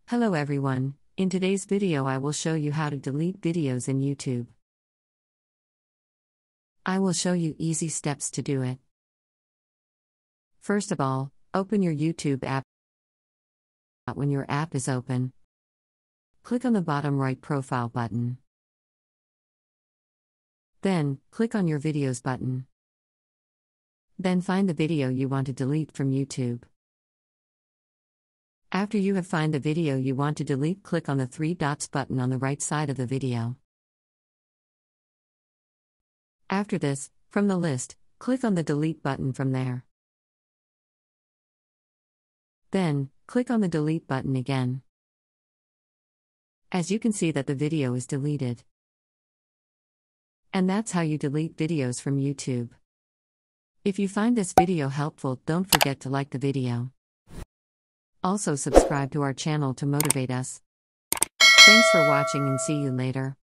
Hello everyone, in today's video I will show you how to delete videos in YouTube. I will show you easy steps to do it. First of all, open your YouTube app. When your app is open, click on the bottom right profile button. Then, click on your videos button. Then find the video you want to delete from YouTube. After you have found the video you want to delete, click on the three dots button on the right side of the video. After this, from the list, click on the delete button from there. Then, click on the delete button again. As you can see that the video is deleted. And that's how you delete videos from YouTube. If you find this video helpful, don't forget to like the video. Also subscribe to our channel to motivate us. Thanks for watching and see you later.